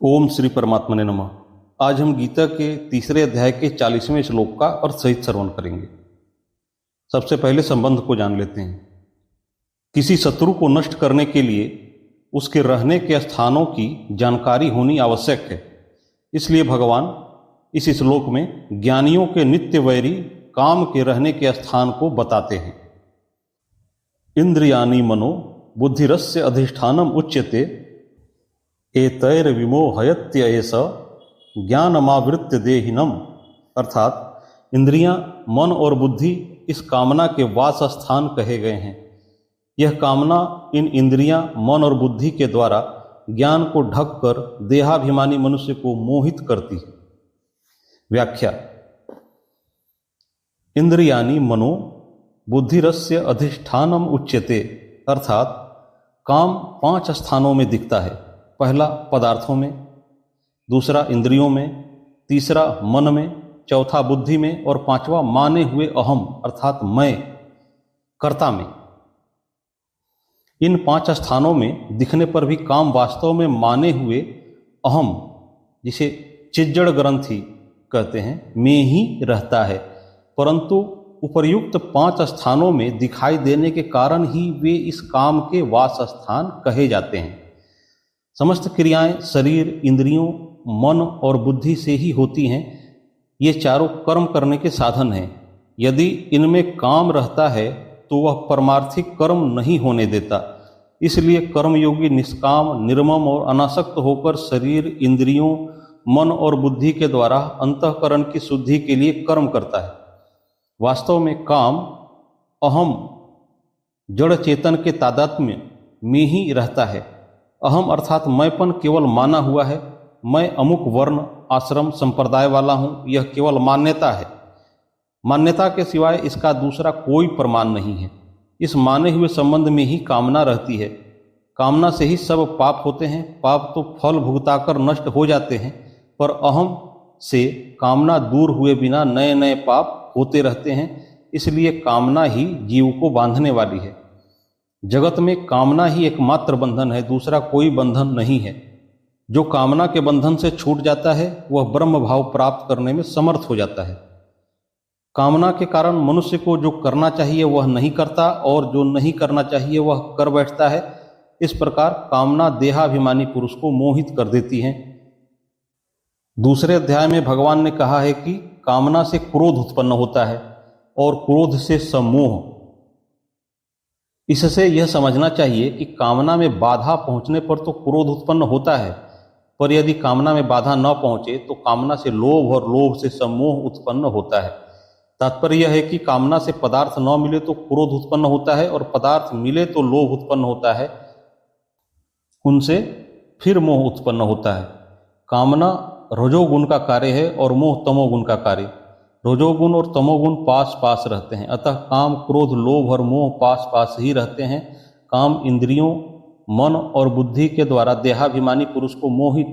ओम श्री परमात्मने नमः। आज हम गीता के तीसरे अध्याय के 40वें श्लोक का अर्थ सहित श्रवण करेंगे। सबसे पहले संबंध को जान लेते हैं। किसी शत्रु को नष्ट करने के लिए उसके रहने के स्थानों की जानकारी होनी आवश्यक है। इसलिए भगवान इस श्लोक में ज्ञानियों के नित्य वैरी काम के रहने के स्थान को बताते हैं। इंद्रियाणि मनो बुद्धिरस्य अधिष्ठानम उच्यते एतैर विमोहयत्य एष ज्ञानमावृत्य देहिनम। अर्थात इंद्रियां, मन और बुद्धि इस कामना के वास स्थान कहे गए हैं। यह कामना इन इंद्रियां, मन और बुद्धि के द्वारा ज्ञान को ढककर देहाभिमानी मनुष्य को मोहित करती है। व्याख्या। इंद्रियाणि मनो बुद्धिरस्य अधिष्ठानम उच्यते। अर्थात काम 5 स्थानों में दिखता है। पहला पदार्थों में, दूसरा इंद्रियों में, तीसरा मन में, चौथा बुद्धि में और 5वां माने हुए अहम अर्थात मैं, कर्ता में। इन 5 स्थानों में दिखने पर भी काम वास्तव में माने हुए अहम, जिसे चिज्जड़ ग्रंथि कहते हैं, में ही रहता है। परंतु उपर्युक्त 5 स्थानों में दिखाई देने के कारण ही वे इस काम के वास स्थान कहे जाते हैं। समस्त क्रियाएं शरीर, इंद्रियों, मन और बुद्धि से ही होती हैं। ये चारों कर्म करने के साधन हैं। यदि इनमें काम रहता है तो वह परमार्थिक कर्म नहीं होने देता। इसलिए कर्मयोगी निष्काम, निर्मम और अनासक्त होकर शरीर, इंद्रियों, मन और बुद्धि के द्वारा अंतःकरण की शुद्धि के लिए कर्म करता है। वास्तव में काम अहम जड़ चेतन के तादात्म्य में ही रहता है। अहम अर्थात मैंपन केवल माना हुआ है। मैं अमुक वर्ण, आश्रम, संप्रदाय वाला हूँ, यह केवल मान्यता है। मान्यता के सिवाय इसका दूसरा कोई प्रमाण नहीं है। इस माने हुए संबंध में ही कामना रहती है। कामना से ही सब पाप होते हैं। पाप तो फल भुगताकर नष्ट हो जाते हैं, पर अहम से कामना दूर हुए बिना नए नए पाप होते रहते हैं। इसलिए कामना ही जीव को बांधने वाली है। जगत में कामना ही एकमात्र बंधन है, दूसरा कोई बंधन नहीं है। जो कामना के बंधन से छूट जाता है वह ब्रह्म भाव प्राप्त करने में समर्थ हो जाता है। कामना के कारण मनुष्य को जो करना चाहिए वह नहीं करता और जो नहीं करना चाहिए वह कर बैठता है। इस प्रकार कामना देहाभिमानी पुरुष को मोहित कर देती है। दूसरे अध्याय में भगवान ने कहा है कि कामना से क्रोध उत्पन्न होता है और क्रोध से सम्मोह। इससे यह समझना चाहिए कि कामना में बाधा पहुंचने पर तो क्रोध उत्पन्न होता है, पर यदि कामना में बाधा न पहुंचे तो कामना से लोभ और लोभ से सम्मोह उत्पन्न होता है। तात्पर्य यह है कि कामना से पदार्थ न मिले तो क्रोध उत्पन्न होता है और पदार्थ मिले तो लोभ उत्पन्न होता है, उनसे फिर मोह उत्पन्न होता है। कामना रजोगुण का कार्य है और मोह तमोगुण का कार्य। रजोगुण और तमोगुण पास पास रहते हैं, अतः काम, क्रोध, लोभ और मोह पास पास ही रहते हैं। काम इंद्रियों, मन और बुद्धि के द्वारा देहाभिमानी पुरुष को मोहित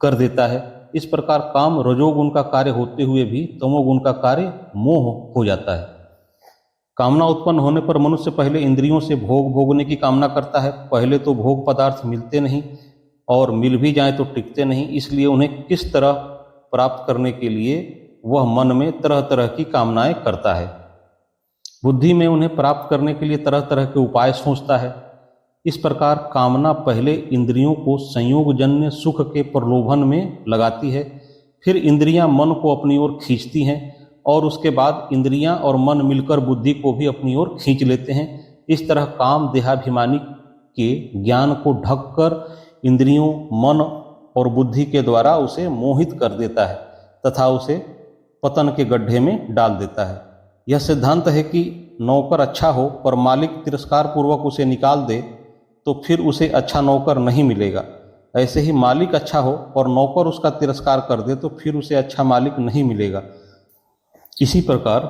कर देता है। इस प्रकार काम रजोगुण का कार्य होते हुए भी तमोगुण का कार्य मोह हो जाता है। कामना उत्पन्न होने पर मनुष्य पहले इंद्रियों से भोग भोगने की कामना करता है। पहले तो भोग पदार्थ मिलते नहीं और मिल भी जाए तो टिकते नहीं, इसलिए उन्हें किस तरह प्राप्त करने के लिए वह मन में तरह तरह की कामनाएं करता है। बुद्धि में उन्हें प्राप्त करने के लिए तरह तरह के उपाय सोचता है। इस प्रकार कामना पहले इंद्रियों को संयोगजन्य सुख के प्रलोभन में लगाती है, फिर इंद्रियां मन को अपनी ओर खींचती हैं और उसके बाद इंद्रियां और मन मिलकर बुद्धि को भी अपनी ओर खींच लेते हैं। इस तरह काम देहाभिमानी के ज्ञान को ढककर इंद्रियों, मन और बुद्धि के द्वारा उसे मोहित कर देता है तथा उसे पतन के गड्ढे में डाल देता है। यह सिद्धांत है कि नौकर अच्छा हो पर मालिक तिरस्कार पूर्वक उसे निकाल दे तो फिर उसे अच्छा नौकर नहीं मिलेगा। ऐसे ही मालिक अच्छा हो और नौकर उसका तिरस्कार कर दे तो फिर उसे अच्छा मालिक नहीं मिलेगा। इसी प्रकार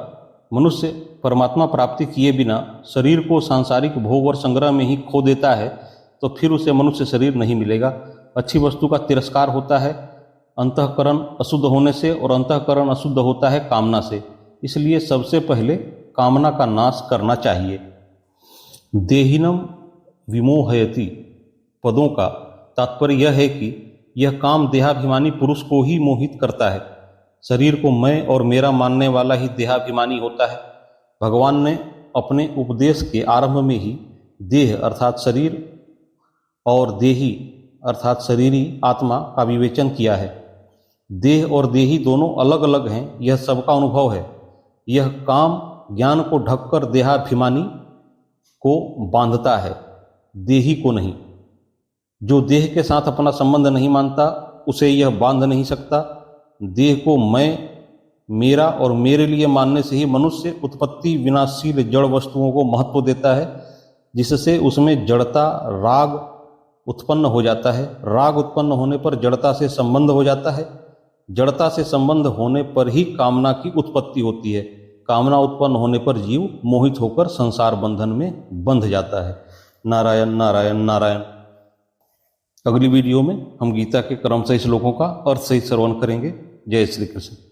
मनुष्य परमात्मा प्राप्ति किए बिना शरीर को सांसारिक भोग और संग्रह में ही खो देता है तो फिर उसे मनुष्य शरीर नहीं मिलेगा। अच्छी वस्तु का तिरस्कार होता है अंतःकरण अशुद्ध होने से, और अंतःकरण अशुद्ध होता है कामना से। इसलिए सबसे पहले कामना का नाश करना चाहिए। देहिनम विमोहयति पदों का तात्पर्य यह है कि यह काम देहाभिमानी पुरुष को ही मोहित करता है। शरीर को मैं और मेरा मानने वाला ही देहाभिमानी होता है। भगवान ने अपने उपदेश के आरंभ में ही देह अर्थात शरीर और देही अर्थात शरीरी आत्मा का विवेचन किया है। देह और देही दोनों अलग अलग हैं, यह सबका अनुभव है। यह काम ज्ञान को ढककर देहाभिमानी को बांधता है, देही को नहीं। जो देह के साथ अपना संबंध नहीं मानता उसे यह बांध नहीं सकता। देह को मैं, मेरा और मेरे लिए मानने से ही मनुष्य उत्पत्ति विनाशशील जड़ वस्तुओं को महत्व देता है, जिससे उसमें जड़ता राग उत्पन्न हो जाता है। राग उत्पन्न होने पर जड़ता से संबंध हो जाता है। जड़ता से संबंध होने पर ही कामना की उत्पत्ति होती है। कामना उत्पन्न होने पर जीव मोहित होकर संसार बंधन में बंध जाता है। नारायण नारायण नारायण। अगली वीडियो में हम गीता के क्रमशः श्लोकों का अर्थ सहित श्रवण करेंगे। जय श्री कृष्ण।